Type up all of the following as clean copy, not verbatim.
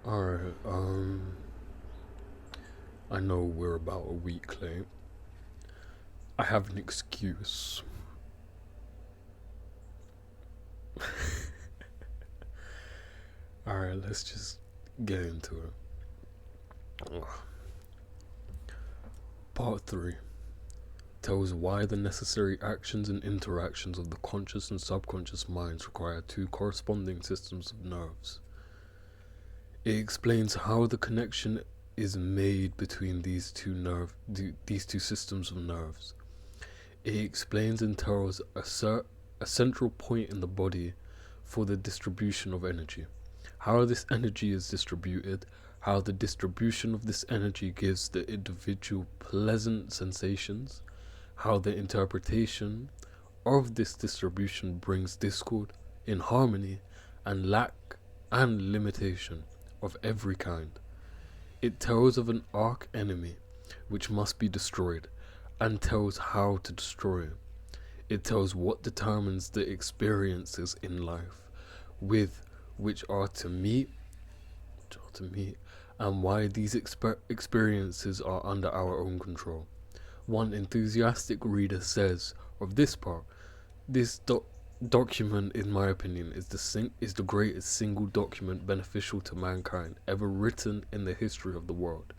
Alright, I know we're about a week late. I have an excuse. Alright, let's just get into it. Ugh. Part 3 tells why the necessary actions and interactions of the conscious and subconscious minds require two corresponding systems of nerves. It explains how the connection is made between these two systems of nerves. It explains and tells a central point in the body for the distribution of energy, how this energy is distributed, how the distribution of this energy gives the individual pleasant sensations, how the interpretation of this distribution brings discord, inharmony, and lack and limitation of every kind. It tells of an arch enemy which must be destroyed, and tells how to destroy it. It tells what determines the experiences in life with which are to meet, and why these experiences are under our own control. One enthusiastic reader says of this part, this document, in my opinion, is the greatest single document beneficial to mankind ever written in the history of the world.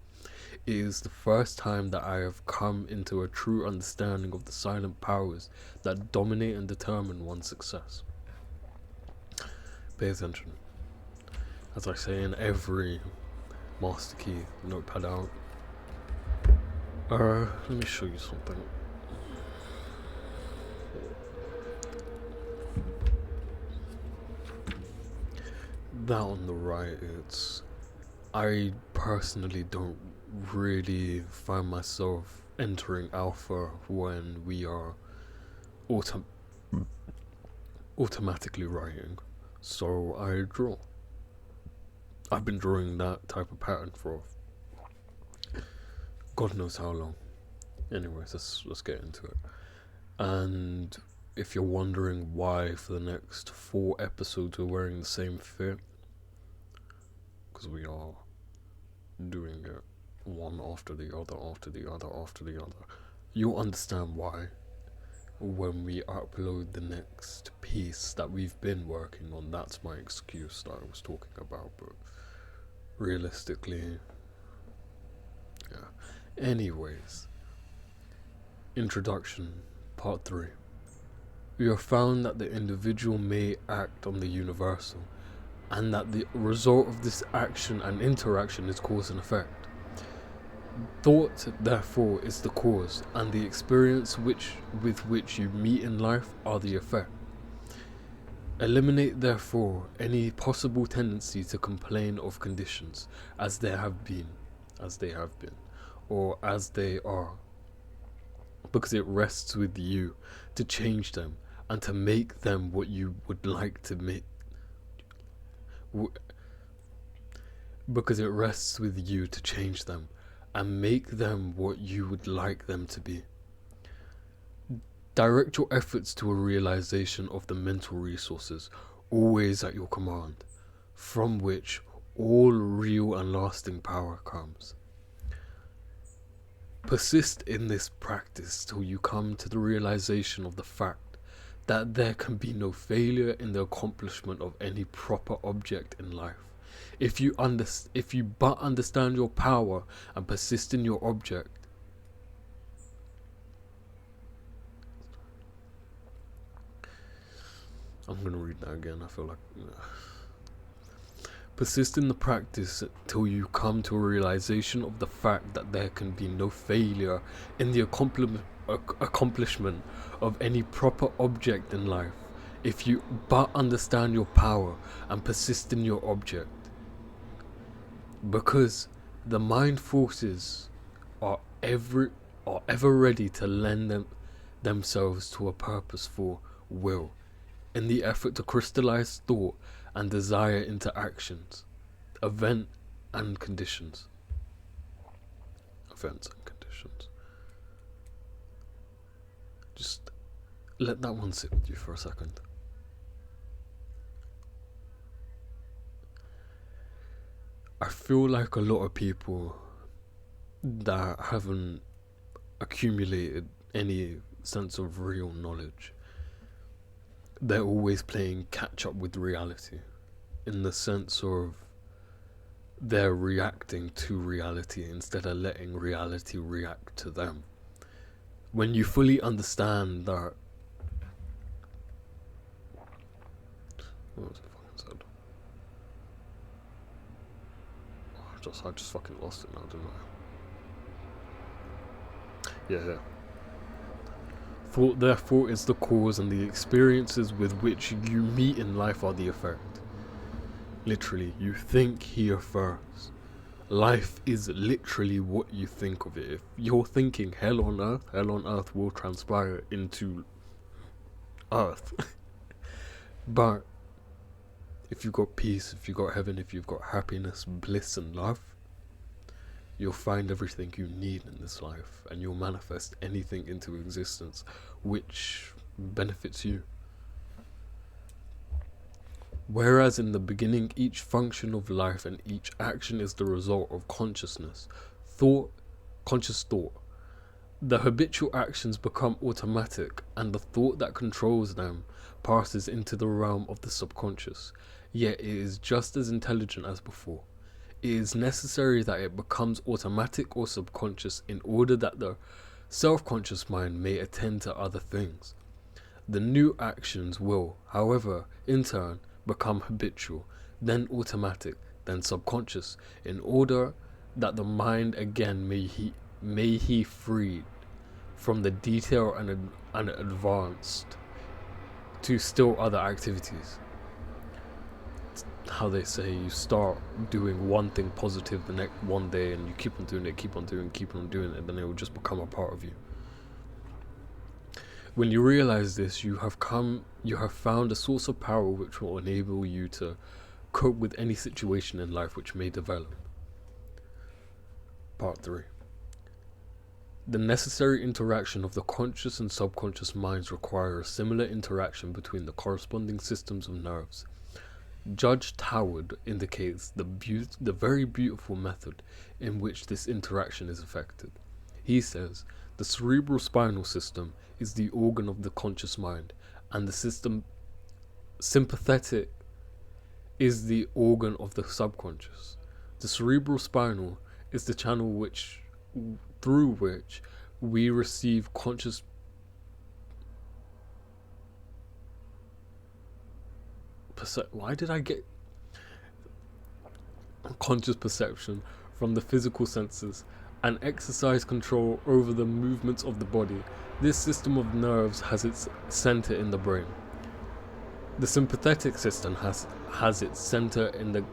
It is the first time that I have come into a true understanding of the silent powers that dominate and determine one's success. Pay attention. As I say in every master key notepad out. Let me show you something. That on the right, I personally don't really find myself entering alpha when we are automatically writing, so I draw. I've been drawing that type of pattern for God knows how long. Anyways, let's get into it. And if you're wondering why for the next 4 episodes we're wearing the same fit, because we are doing it one after the other, after the other, after the other. You'll understand why when we upload the next piece that we've been working on. That's my excuse that I was talking about, but realistically, yeah. Anyways, introduction, part 3. We have found that the individual may act on the universal, and that the result of this action and interaction is cause and effect. Thought, therefore, is the cause, and the experience with which you meet in life are the effect. Eliminate, therefore, any possible tendency to complain of conditions as they have been, or as they are, because it rests with you to change them and to make them what you would like to make. Because it rests with you to change them and make them what you would like them to be. Direct your efforts to a realization of the mental resources always at your command, from which all real and lasting power comes. Persist in this practice till you come to the realization of the fact that there can be no failure in the accomplishment of any proper object in life. If you but understand your power and persist in your object, I'm going to read that again, I feel like... Persist in the practice till you come to a realization of the fact that there can be no failure in the accomplishment of any proper object in life, if you but understand your power and persist in your object. Because the mind forces are ever ready to lend themselves to a purposeful will, in the effort to crystallize thought and desire into actions, events and conditions. Just let that one sit with you for a second. I feel like a lot of people that haven't accumulated any sense of real knowledge, they're always playing catch up with reality, in the sense of they're reacting to reality instead of letting reality react to them. When you fully understand that, what was it fucking said? I just fucking lost it now, didn't I? Yeah. Thought therefore is the cause, and the experiences with which you meet in life are the effect. Literally, you think here first. Life is literally what you think of it. If you're thinking hell on earth will transpire into earth. But if you've got peace, if you've got heaven, if you've got happiness, bliss and love, you'll find everything you need in this life, and you'll manifest anything into existence which benefits you. Whereas in the beginning, each function of life and each action is the result of consciousness, conscious thought. The habitual actions become automatic, and the thought that controls them passes into the realm of the subconscious, yet it is just as intelligent as before. It is necessary that it becomes automatic or subconscious in order that the self-conscious mind may attend to other things. The new actions will, however, in turn, become habitual, then automatic, then subconscious, in order that the mind again may he freed from the detail and advanced to still other activities. How they say, you start doing one thing positive the next one day, and you keep on doing it, and then it will just become a part of you. When you realize this, you have found a source of power which will enable you to cope with any situation in life which may develop. Part 3. The necessary interaction of the conscious and subconscious minds require a similar interaction between the corresponding systems of nerves. Judge Toward indicates the very beautiful method in which this interaction is effected. He says, the cerebral spinal system is the organ of the conscious mind, and the system sympathetic is the organ of the subconscious. The cerebral spinal is the channel through which we receive conscious perception from the physical senses and exercise control over the movements of the body. This system of nerves has its center in the brain. The sympathetic system has its center in the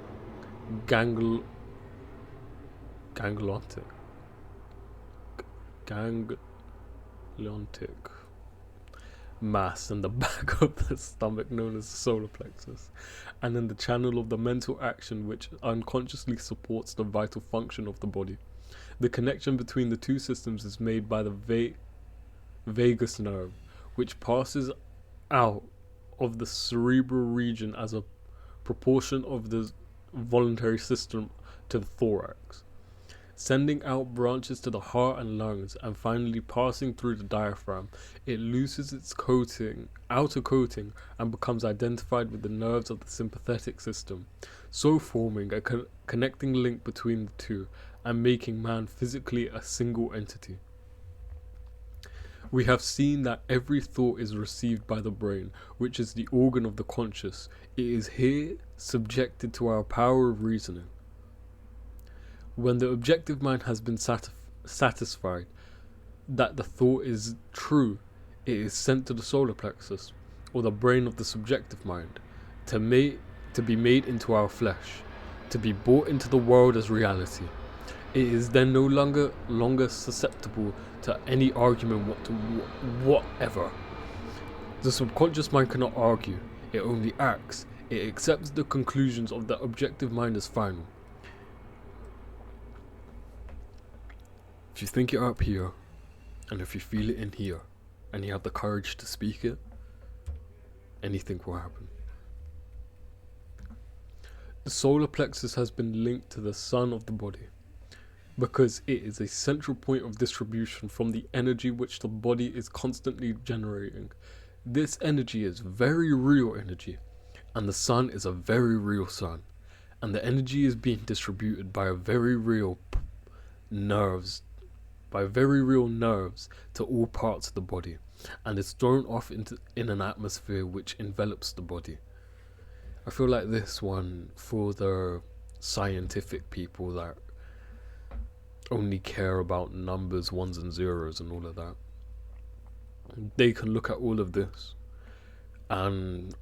gangliontic mass in the back of the stomach, known as the solar plexus, and in the channel of the mental action which unconsciously supports the vital function of the body. The connection between the two systems is made by the vagus nerve, which passes out of the cerebral region as a proportion of the voluntary system to the thorax, sending out branches to the heart and lungs, and finally passing through the diaphragm. It loses its outer coating, and becomes identified with the nerves of the sympathetic system, so forming a connecting link between the two and making man physically a single entity. We have seen that every thought is received by the brain, which is the organ of the conscious. It is here subjected to our power of reasoning. When the objective mind has been satisfied that the thought is true, it is sent to the solar plexus, or the brain of the subjective mind, to be made into our flesh, to be brought into the world as reality. It is then no longer susceptible to any argument whatever. The subconscious mind cannot argue, it only acts. It accepts the conclusions of the objective mind as final. If you think it up here, and if you feel it in here, and you have the courage to speak it, anything will happen. The solar plexus has been linked to the sun of the body because it is a central point of distribution from the energy which the body is constantly generating. This energy is very real energy, and the sun is a very real sun, and the energy is being distributed by very real nerves to all parts of the body, and is thrown off in an atmosphere which envelops the body. I feel like this one, for the scientific people that only care about numbers, ones and zeros and all of that, they can look at all of this and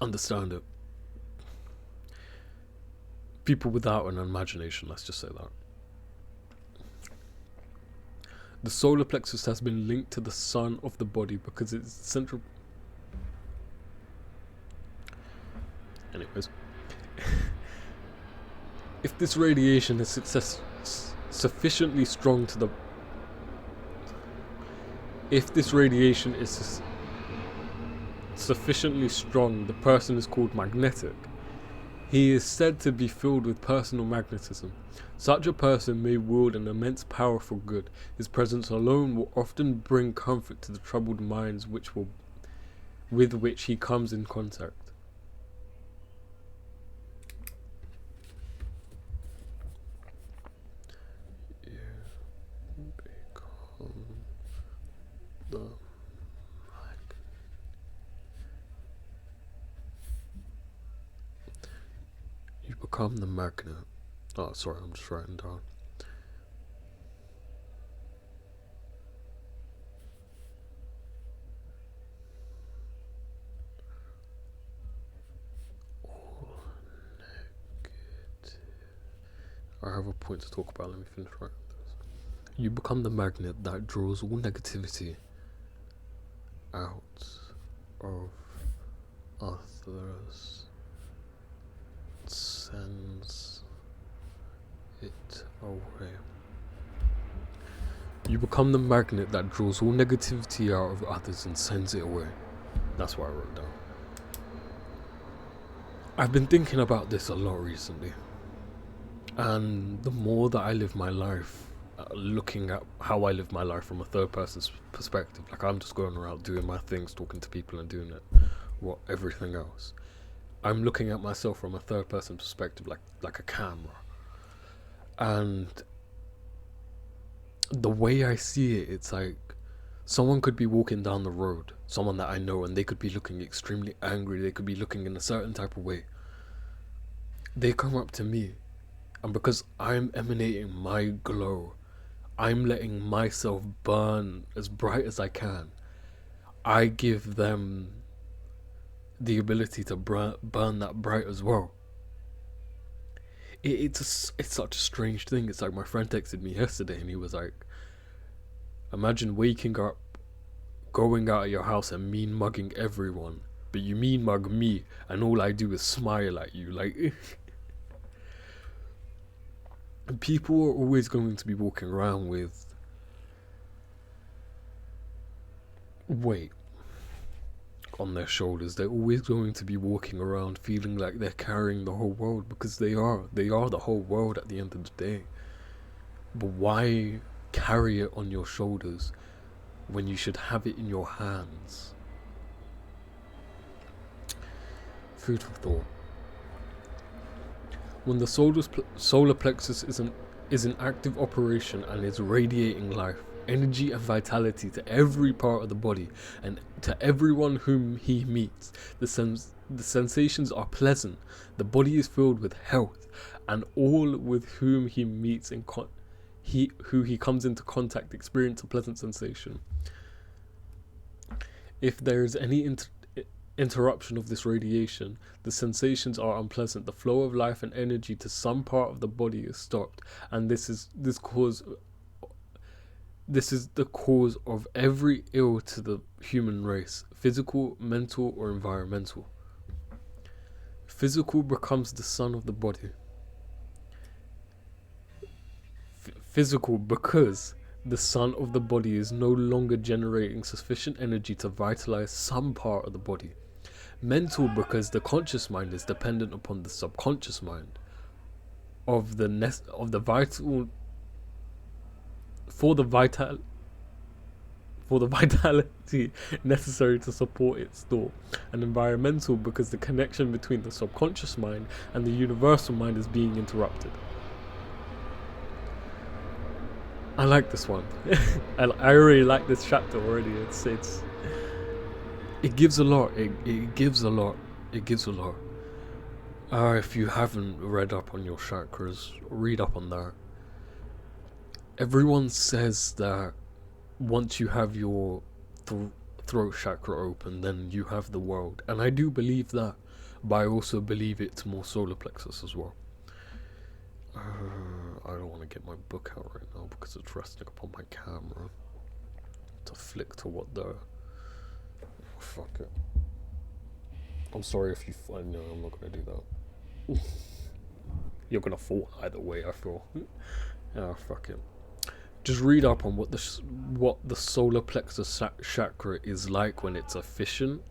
understand it. People without an imagination, let's just say that. The solar plexus has been linked to the sun of the body because it's central. Anyways, if this radiation is sufficiently strong to the sufficiently strong, the person is called magnetic. He is said to be filled with personal magnetism. Such a person may wield an immense power for good. His presence alone will often bring comfort to the troubled minds with which he comes in contact. You become the magnet. Oh, sorry, I'm just writing down. I have a point to talk about. Let me finish writing this. You become the magnet that draws all negativity out of others, sends it away. You become the magnet that draws all negativity out of others and sends it away. That's what I wrote down. I've been thinking about this a lot recently, and the more that I live my life, looking at how I live my life from a third person's perspective, like I'm just going around doing my things, talking to people and doing everything else. I'm looking at myself from a third person perspective, like a camera. And the way I see it, it's like someone could be walking down the road, someone that I know, and they could be looking extremely angry, they could be looking in a certain type of way. They come up to me, and because I'm emanating my glow, I'm letting myself burn as bright as I can, I give them the ability to burn that bright as well. It's such a strange thing. It's like my friend texted me yesterday and he was like, imagine waking up, going out of your house and mean mugging everyone, but you mean mug me and all I do is smile at you. Like, people are always going to be walking around with weight on their shoulders. They're always going to be walking around feeling like they're carrying the whole world, because they are the whole world at the end of the day. But why carry it on your shoulders when you should have it in your hands? Food for thought. When the solar plexus is in active operation and is radiating life, energy and vitality to every part of the body and to everyone whom he meets, the sensations are pleasant, the body is filled with health, and all with whom he meets who he comes into contact experience a pleasant sensation. If there is any interruption of this radiation, the sensations are unpleasant, the flow of life and energy to some part of the body is stopped, and this is the cause of every ill to the human race, physical, mental, or environmental. Physical becomes the sun of the body. Physical because the sun of the body is no longer generating sufficient energy to vitalize some part of the body. Mental, because the conscious mind is dependent upon the subconscious mind of the vital for the vital for the vitality necessary to support its thought. And environmental, because the connection between the subconscious mind and the universal mind is being interrupted. I like this one. I already like this chapter already. It gives a lot. It gives a lot. It gives a lot. If you haven't read up on your chakras, read up on that. Everyone says that once you have your throat chakra open, then you have the world. And I do believe that, but I also believe it's more solar plexus as well. I don't want to get my book out right now because it's resting upon my camera to flick to what the... Fuck it. I'm sorry if you find... No, I'm not going to do that. You're going to fall either way, I feel. Fuck it. Just read up on what the solar plexus chakra is like when it's efficient.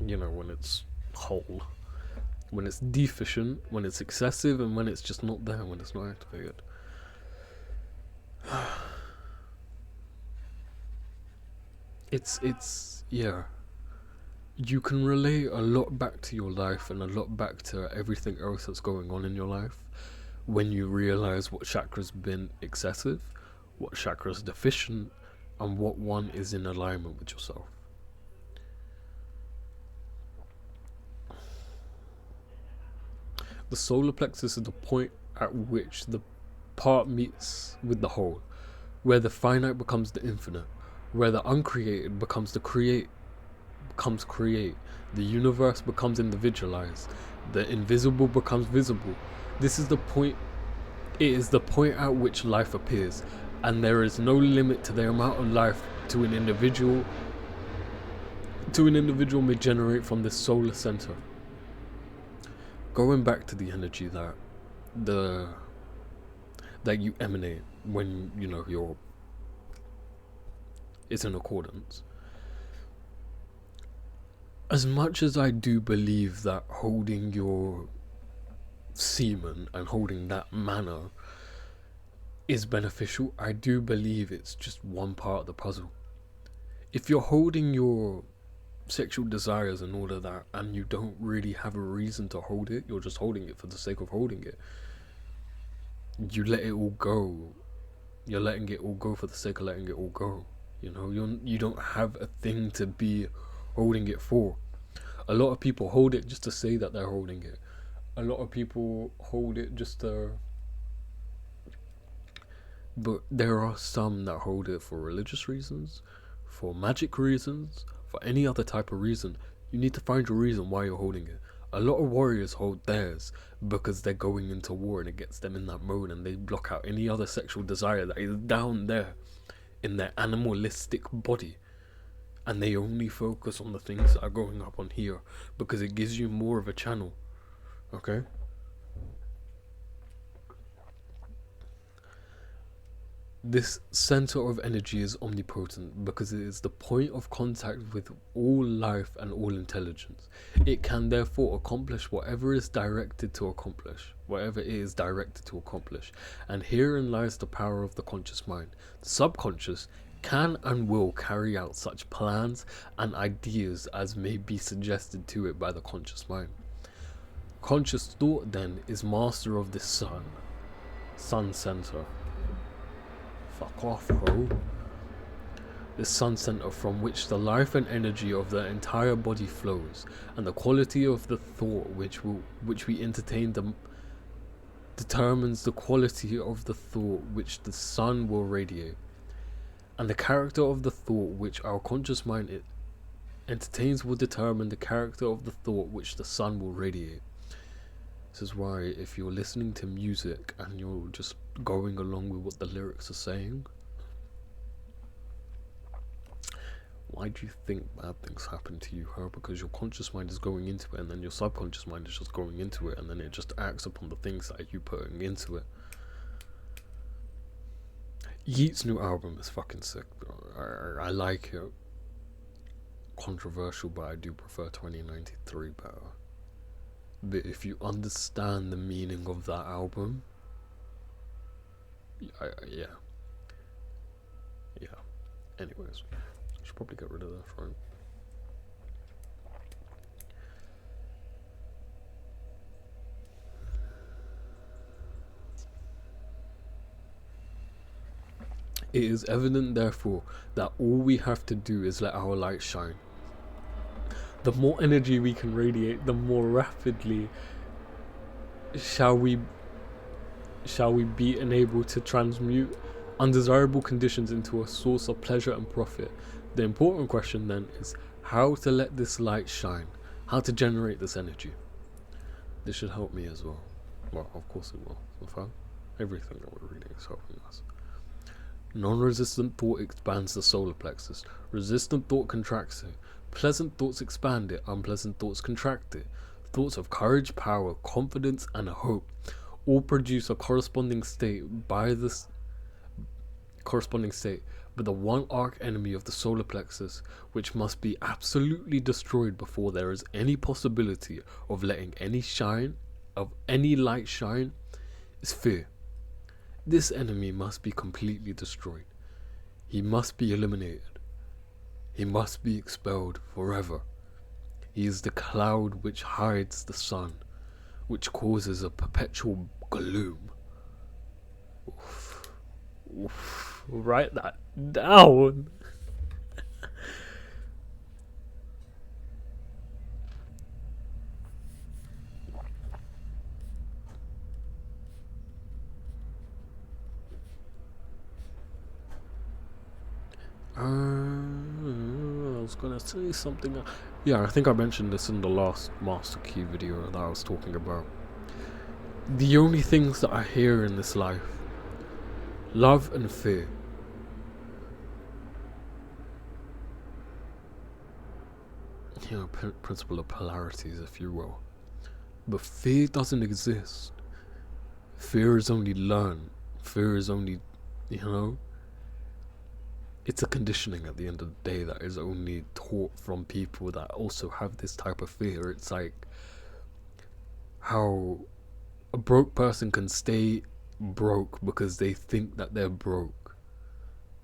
You know, when it's whole. When it's deficient, when it's excessive, and when it's just not there, when it's not activated. Yeah. You can relate a lot back to your life and a lot back to everything else that's going on in your life when you realize what chakra's been excessive, what chakra's deficient, and what one is in alignment with yourself. The solar plexus is the point at which the part meets with the whole, where the finite becomes the infinite, where the uncreated becomes the create, the universe becomes individualized, the invisible becomes visible. This is the point. It is the point at which life appears, and there is no limit to the amount of life to an individual may generate from this solar center. Going back to the energy that you emanate when it's in accordance. As much as I do believe that holding your semen and holding that manner is beneficial, I do believe it's just one part of the puzzle. If you're holding your sexual desires and all of that, and you don't really have a reason to hold it, you're just holding it for the sake of holding it, you let it all go. You're letting it all go for the sake of letting it all go. You don't have a thing to be holding it for. A lot of people hold it just to say that they're holding it. A lot of people hold it just to... But there are some that hold it for religious reasons, for magic reasons, for any other type of reason. You need to find your reason why you're holding it. A lot of warriors hold theirs because they're going into war and it gets them in that mode, and they block out any other sexual desire that is down there in their animalistic body, and they only focus on the things that are going up on here because it gives you more of a channel. Okay? This center of energy is omnipotent because it is the point of contact with all life and all intelligence. It can therefore accomplish whatever it is directed to accomplish. And herein lies the power of the conscious mind. The subconscious can and will carry out such plans and ideas as may be suggested to it by the conscious mind. Conscious thought then is master of this sun center. Fuck off, ho. This sun center from which the life and energy of the entire body flows, and the quality of the thought which we entertain determines the quality of the thought which the sun will radiate, and the character of the thought which our conscious mind entertains will determine the character of the thought which the sun will radiate. This is why if you're listening to music and you're just going along with what the lyrics are saying, why do you think bad things happen to you, huh? Because your conscious mind is going into it, and then your subconscious mind is just going into it, and then it just acts upon the things that you putting into it. Yeat's new album is fucking sick, bro. I like it. controversial, but I do prefer 2093 better. But if you understand the meaning of that album, yeah. Anyways, I should probably get rid of this, right? It is evident, therefore, that all we have to do is let our light shine. The more energy we can radiate, the more rapidly shall we be enabled to transmute undesirable conditions into a source of pleasure and profit. The important question then is how to let this light shine, how to generate this energy. This should help me as well. Well, of course it will. In fact, everything that we're reading is helping us. Non-resistant thought expands the solar plexus. Resistant thought contracts it. Pleasant thoughts expand it. Unpleasant thoughts contract it. Thoughts of courage, power, confidence, and hope all produce a corresponding state, but the one arch enemy of the solar plexus, which must be absolutely destroyed before there is any possibility of letting any light shine, is fear. This enemy must be completely destroyed. He must be eliminated. He must be expelled forever. He is the cloud which hides the sun, which causes a perpetual gloom. Oof. Write that down. I was gonna say something. Yeah, I think I mentioned this in the last Master Key video that I was talking about. The only things that I hear in this life, love and fear. You know, principle of polarities, if you will. But fear doesn't exist. Fear is only learned. Fear is only, it's a conditioning at the end of the day that is only taught from people that also have this type of fear. It's like how a broke person can stay broke because they think that they're broke,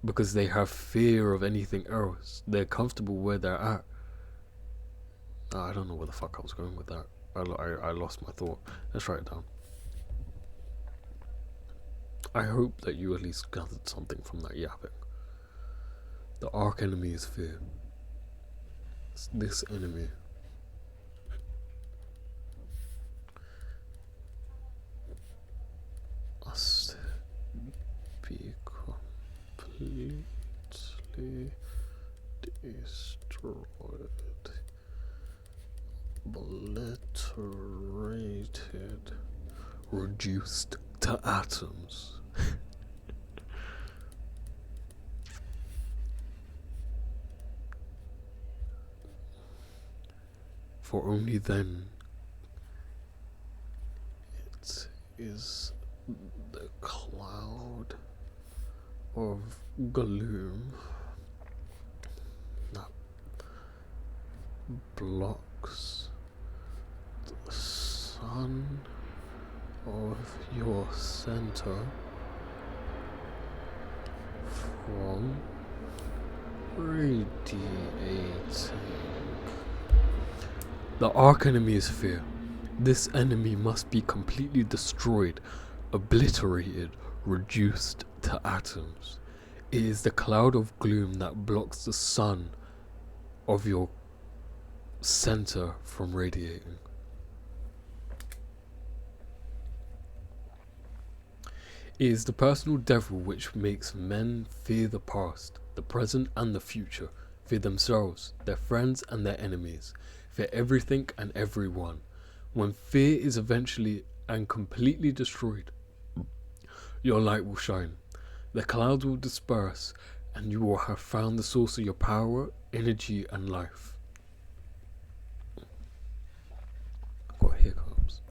because they have fear of anything else. They're comfortable where they're at. I don't know where the fuck I was going with that. I lost my thought. Let's write it down. I hope that you at least gathered something from that yapping. The arch enemy is fear. It's this enemy. Must be completely destroyed, obliterated, reduced to atoms. For only then it is the cloud of gloom that blocks the sun of your center from radiating. The arch enemy is fear. This enemy must be completely destroyed, obliterated, reduced to atoms. It is the cloud of gloom that blocks the sun of your center from radiating. It is the personal devil which makes men fear the past, the present and the future, fear themselves, their friends and their enemies, fear everything and everyone. When fear is eventually and completely destroyed, your light will shine, the clouds will disperse, and you will have found the source of your power, energy, and life. I've got hiccups.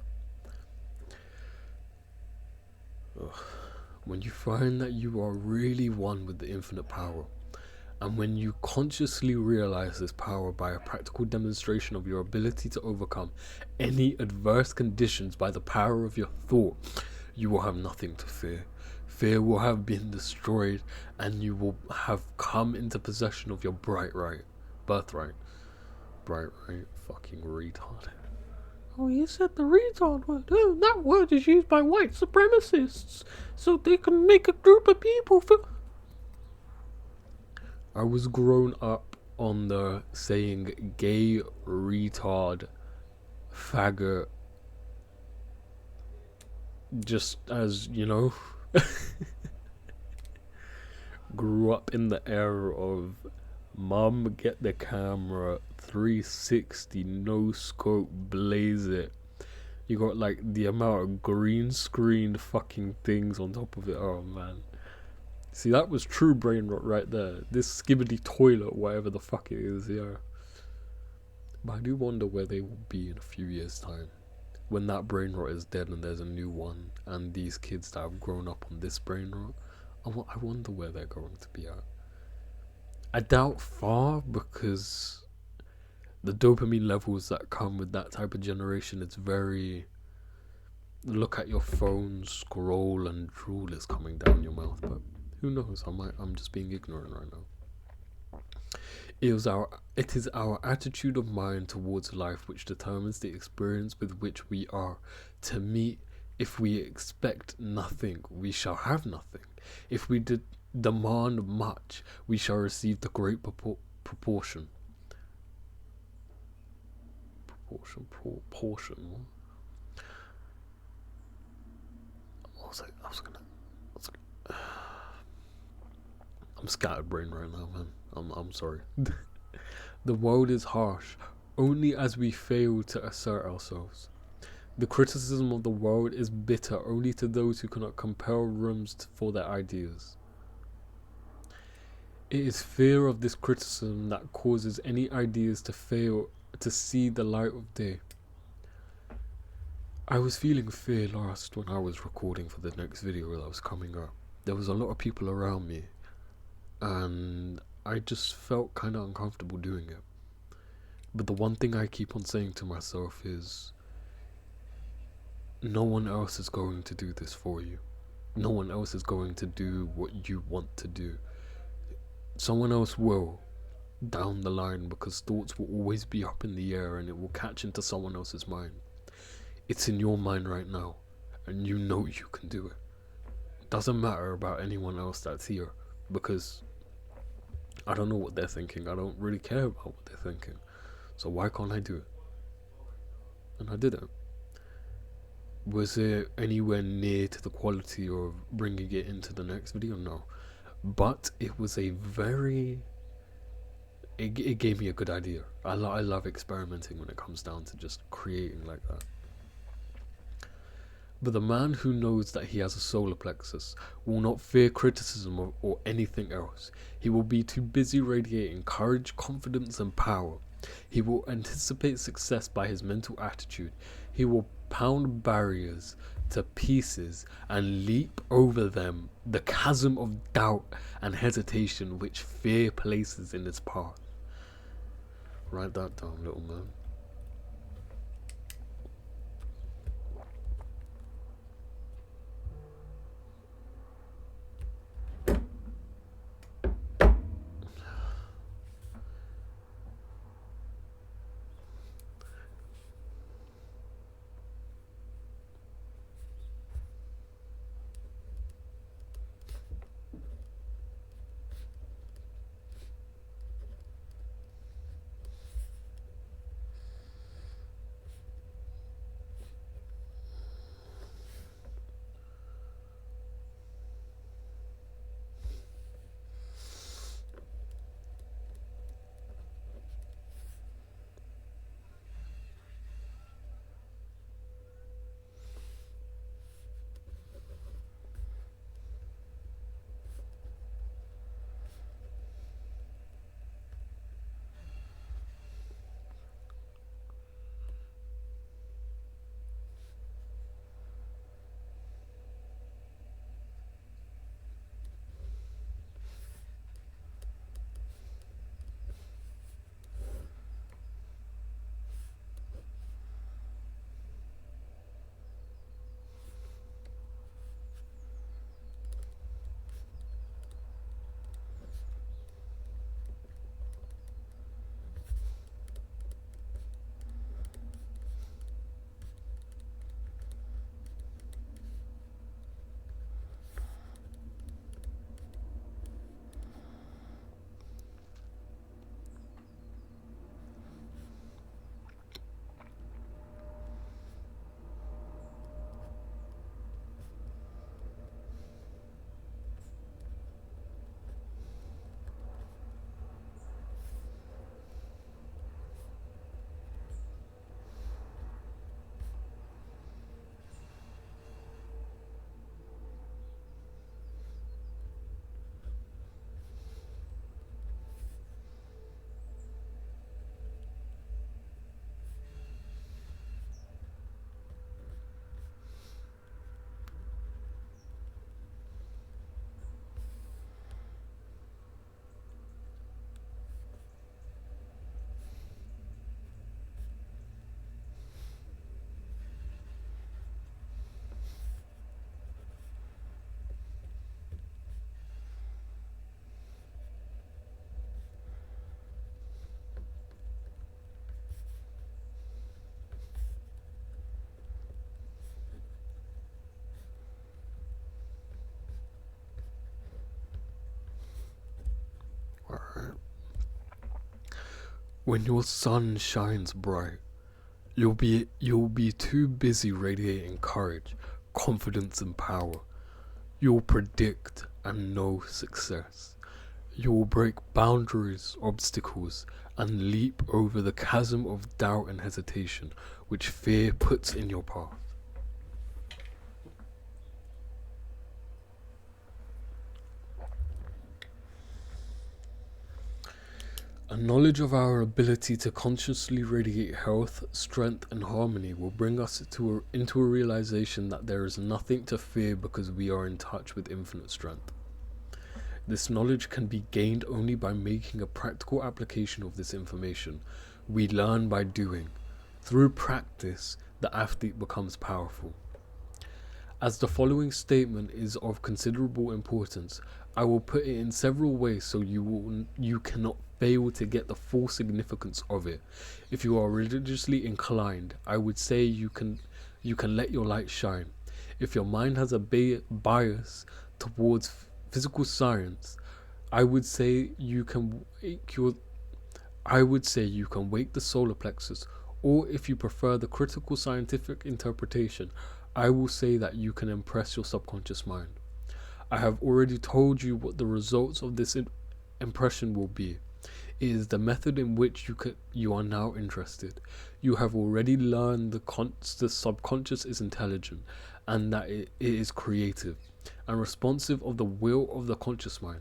When you find that you are really one with the infinite power, And when you consciously realize this power by a practical demonstration of your ability to overcome any adverse conditions by the power of your thought, you will have nothing to fear. Fear will have been destroyed, and you will have come into possession of your birthright. Bright right, fucking retard. Oh, you said the retard word. Oh, that word is used by white supremacists so they can make a group of people feel. I was grown up on the saying gay, retard, faggot, just as, you know, grew up in the era of mum, get the camera, 360, no scope, blaze it. You got like the amount of green screened fucking things on top of it. Oh man. See, that was true brain rot right there. This skibbity toilet, whatever the fuck it is, yeah. But I do wonder where they will be in a few years' time. When that brain rot is dead and there's a new one, and these kids that have grown up on this brain rot, I wonder where they're going to be at. I doubt far, because the dopamine levels that come with that type of generation, it's very... Look at your phone, scroll, and drool is coming down your mouth, but who knows? I'm just being ignorant right now. It is our attitude of mind towards life which determines the experience with which we are to meet. If we expect nothing, we shall have nothing. If we demand much, we shall receive the great proportion. Proportion. I'm scatterbrained right now, man. I'm sorry. The world is harsh only as we fail to assert ourselves. The criticism of the world is bitter only to those who cannot compel rooms for their ideas. It is fear of this criticism that causes any ideas to fail to see the light of day. I was feeling fear last when I was recording for the next video that was coming up. There was a lot of people around me, and I just felt kind of uncomfortable doing it. But the one thing I keep on saying to myself is, no one else is going to do this for you. No one else is going to do what you want to do. Someone else will down the line, because thoughts will always be up in the air and it will catch into someone else's mind. It's in your mind right now, and you know you can do it. It doesn't matter about anyone else that's here, because I don't know what they're thinking. I don't really care about what they're thinking. So why can't I do it? And I did it. Was it anywhere near to the quality of bringing it into the next video? No. But it was a very... It gave me a good idea. I love experimenting when it comes down to just creating like that. But the man who knows that he has a solar plexus will not fear criticism or anything else. He will be too busy radiating courage, confidence, and power. He will anticipate success by his mental attitude. He will pound barriers to pieces and leap over them, the chasm of doubt and hesitation which fear places in his path. Write that down, little man. When your sun shines bright, you'll be too busy radiating courage, confidence and power. You'll predict and know success. You will break boundaries, obstacles, and leap over the chasm of doubt and hesitation which fear puts in your path. A knowledge of our ability to consciously radiate health, strength, and harmony will bring us into a realization that there is nothing to fear because we are in touch with infinite strength. This knowledge can be gained only by making a practical application of this information. We learn by doing. Through practice, the athlete becomes powerful. As the following statement is of considerable importance, I will put it in several ways so you cannot fail to get the full significance of it. If you are religiously inclined, I would say you can let your light shine. If your mind has a bias towards physical science, I would say you can wake the solar plexus, or if you prefer the critical scientific interpretation, I will say that you can impress your subconscious mind. I have already told you what the results of this impression will be. It is the method in which you are now interested. You have already learned the subconscious is intelligent, and that it is creative, and responsive of the will of the conscious mind,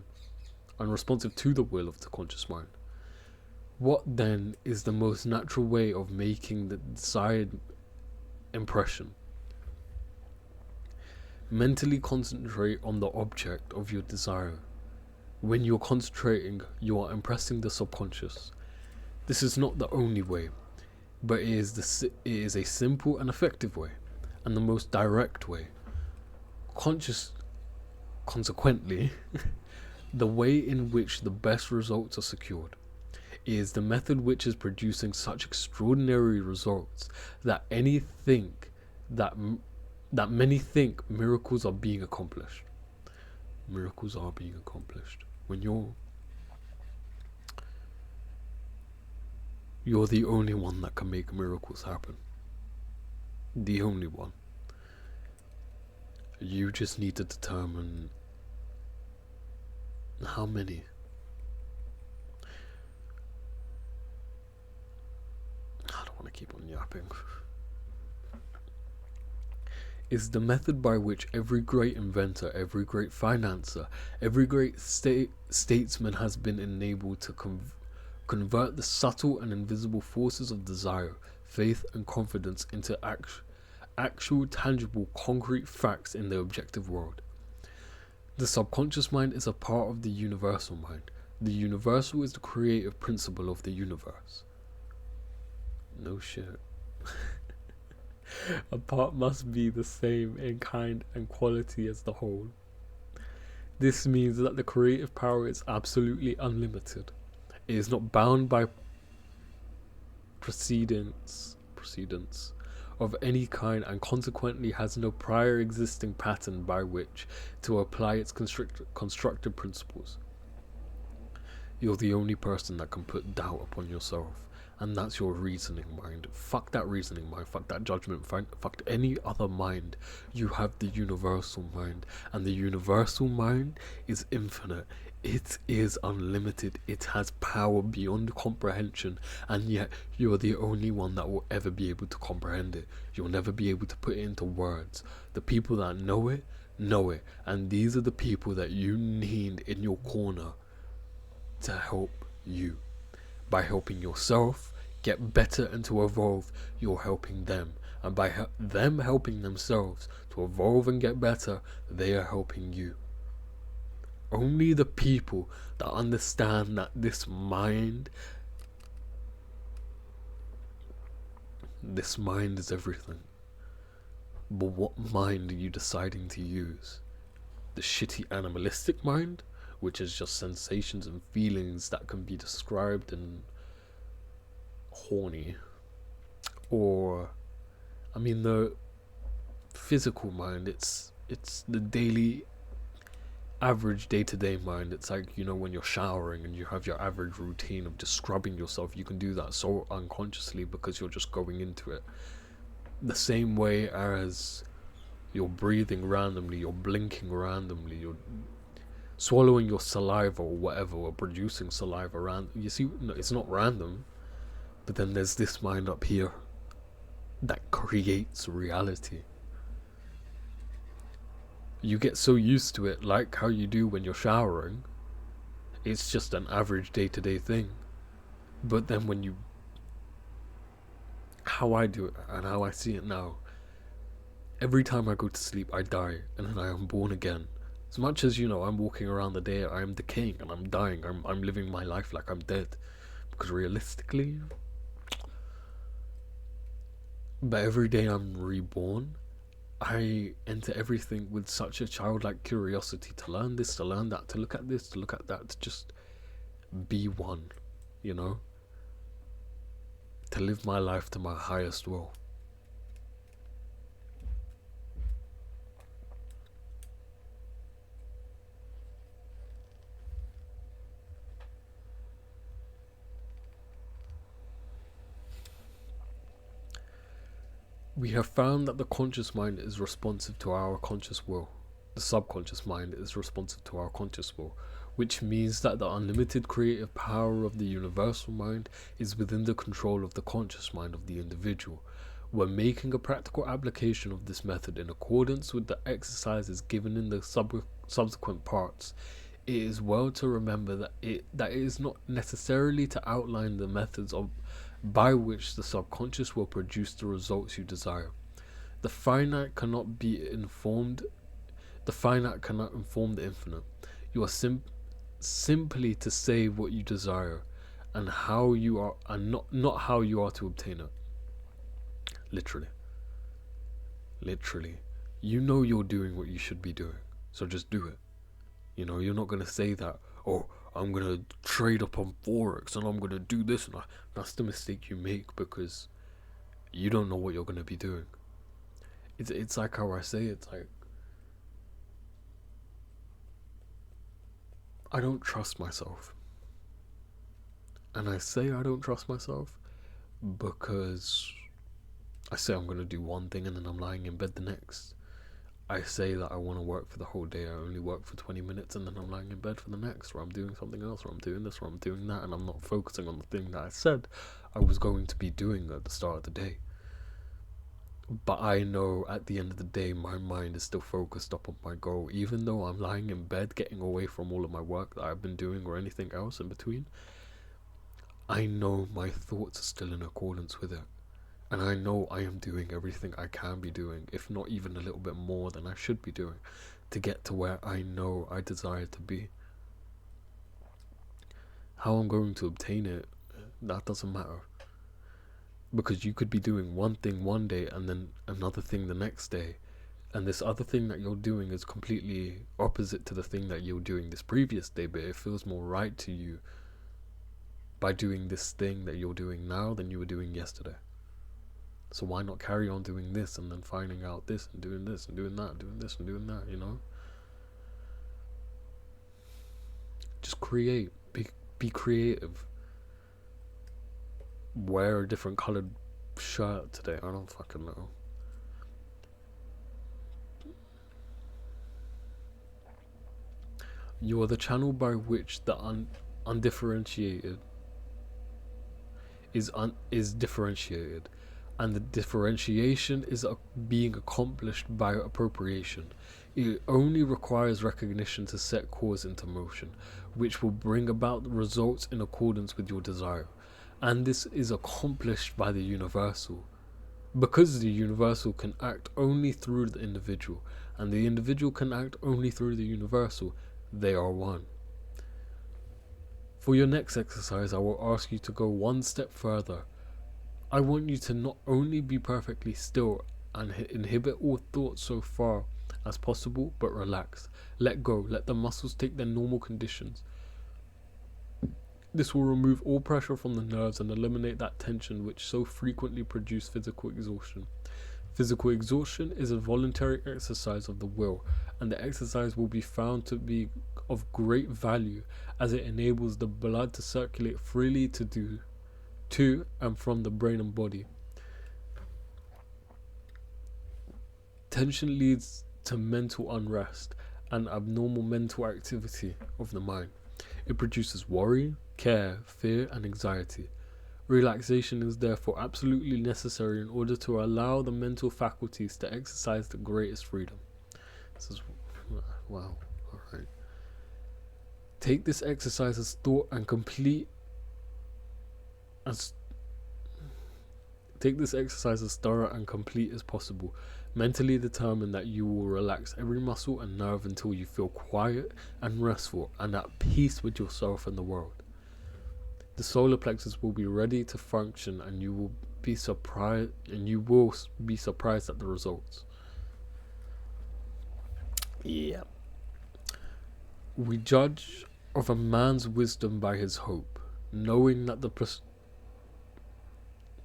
and responsive to the will of the conscious mind. What then is the most natural way of making the desired impression? Mentally concentrate on the object of your desire. When you're concentrating, you are impressing the subconscious. This is not the only way, but it is a simple and effective way, and the most direct way. Consequently, the way in which the best results are secured. It is the method which is producing such extraordinary results that many think miracles are being accomplished. Miracles are being accomplished when you're the only one that can make miracles happen. The only one. You just need to determine how many. I don't want to keep on yapping. Is the method by which every great inventor, every great financer, every great statesman has been enabled to convert the subtle and invisible forces of desire, faith, and confidence into actual, tangible, concrete facts in the objective world. The subconscious mind is a part of the universal mind. The universal is the creative principle of the universe. No shit. A part must be the same in kind and quality as the whole. This means that the creative power is absolutely unlimited. It is not bound by precedents of any kind, and consequently has no prior existing pattern by which to apply its constructive principles. You're the only person that can put doubt upon yourself, and that's your reasoning mind. Fuck that reasoning mind, fuck that judgment, fuck any other mind. You have the universal mind, and the universal mind is infinite. It is unlimited. It has power beyond comprehension, and yet you're the only one that will ever be able to comprehend it. You'll never be able to put it into words. The people that know it, and these are the people that you need in your corner to help you. By helping yourself get better and to evolve, you're helping them. And by them helping themselves to evolve and get better, they are helping you. Only the people that understand that this mind is everything. But what mind are you deciding to use? The shitty animalistic mind, which is just sensations and feelings that can be described in horny, or the physical mind. It's the daily average day-to-day mind, it's like, when you're showering and you have your average routine of just scrubbing yourself, you can do that so unconsciously because you're just going into it. The same way as you're breathing randomly, you're blinking randomly, you're swallowing your saliva or whatever, or producing saliva you see, no, it's not random. But then there's this mind up here that creates reality. You get so used to it, like how you do when you're showering. It's just an average day-to-day thing. But then how I do it and how I see it now, every time I go to sleep, I die, and then I am born again. As much as, I'm walking around the day, I am decaying and I'm dying. I'm living my life like I'm dead. Because realistically, but every day I'm reborn, I enter everything with such a childlike curiosity to learn this, to learn that, to look at this, to look at that, to just be one, to live my life to my highest will. We have found that the conscious mind is responsive to our conscious will. The subconscious mind is responsive to our conscious will, which means that the unlimited creative power of the universal mind is within the control of the conscious mind of the individual. When making a practical application of this method in accordance with the exercises given in the subsequent parts, it is well to remember that it is not necessarily to outline the methods by which the subconscious will produce the results you desire. The finite cannot inform the infinite. You are simply to say what you desire and how you are, and not how you are to obtain it. Literally. You're doing what you should be doing, so just do it. You're not going to say that, oh, I'm going to trade up on Forex and I'm going to do this. That's the mistake you make, because you don't know what you're going to be doing. It's like how I say, it's like, I don't trust myself. And I say I don't trust myself because I say I'm going to do one thing and then I'm lying in bed the next. I say that I want to work for the whole day, I only work for 20 minutes and then I'm lying in bed for the next, or I'm doing something else, or I'm doing this, or I'm doing that, and I'm not focusing on the thing that I said I was going to be doing at the start of the day. But I know at the end of the day, my mind is still focused up on my goal, even though I'm lying in bed getting away from all of my work that I've been doing or anything else in between. I know my thoughts are still in accordance with it. And I know I am doing everything I can be doing, if not even a little bit more than I should be doing, to get to where I know I desire to be. How I'm going to obtain it, that doesn't matter. Because you could be doing one thing one day and then another thing the next day. And this other thing that you're doing is completely opposite to the thing that you were doing this previous day, but it feels more right to you by doing this thing that you're doing now than you were doing yesterday. So why not carry on doing this and then finding out this and doing this and doing that, doing this and doing that, Just create. Be creative. Wear a different colored shirt today. I don't fucking know. You are the channel by which the undifferentiated is differentiated. And the differentiation is being accomplished by appropriation. It only requires recognition to set cause into motion, which will bring about the results in accordance with your desire. And this is accomplished by the universal. Because the universal can act only through the individual, and the individual can act only through the universal, they are one. For your next exercise, I will ask you to go one step further. I want you to not only be perfectly still and inhibit all thoughts so far as possible, but relax. Let go. Let the muscles take their normal conditions. This will remove all pressure from the nerves and eliminate that tension which so frequently produces physical exhaustion. Physical exhaustion is a voluntary exercise of the will, and the exercise will be found to be of great value as it enables the blood to circulate freely to and from the brain and body. Tension leads to mental unrest and abnormal mental activity of the mind. It produces worry, care, fear, and anxiety. Relaxation is therefore absolutely necessary in order to allow the mental faculties to exercise the greatest freedom. This is wow. All right. Take this exercise as thought and complete as Take this exercise as thorough and complete as possible. Mentally determine that you will relax every muscle and nerve until you feel quiet and restful and at peace with yourself and the world. The solar plexus will be ready to function, and you will be surprised at the results. Yeah. We judge of a man's wisdom by his hope, knowing that the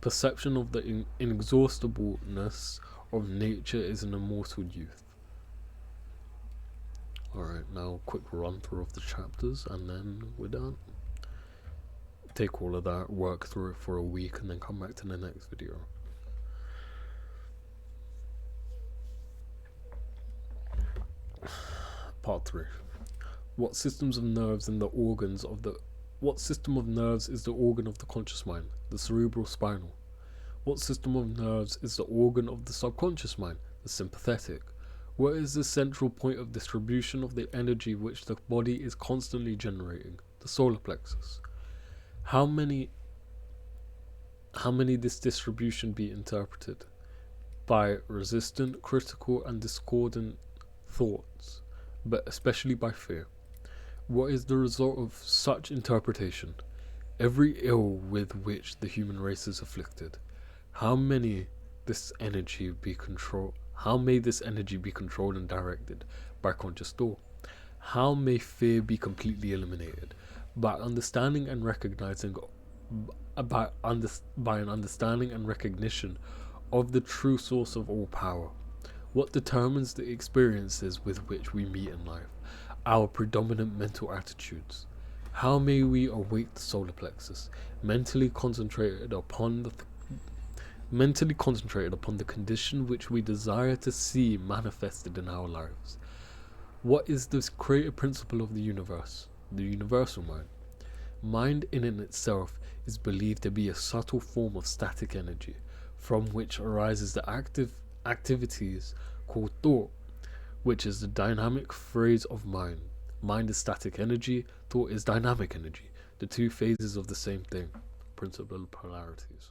perception of the inexhaustibleness of nature is an immortal youth. Alright, now a quick run through of the chapters and then we're done. Take all of that, work through it for a week, and then come back to the next video. Part 3. What system of nerves is the organ of the conscious mind? The cerebral spinal. What system of nerves is the organ of the subconscious mind? The sympathetic. What is the central point of distribution of the energy which the body is constantly generating? The solar plexus. How many this distribution be interpreted? By resistant, critical, and discordant thoughts, but especially by fear. What is the result of such interpretation? Every ill with which the human race is afflicted. How may this energy be controlled and directed? By conscious thought. How may fear be completely eliminated? By understanding and recognizing by an understanding and recognition of the true source of all power. What determines the experiences with which we meet in life? Our predominant mental attitudes. How may we awake the solar plexus, mentally concentrated upon the condition which we desire to see manifested in our lives? What is this creative principle of the universe? The universal mind. Mind in and itself is believed to be a subtle form of static energy, from which arises the activities called thought, which is the dynamic phase of mind. Mind is static energy, thought is dynamic energy, the two phases of the same thing. Principle of polarities.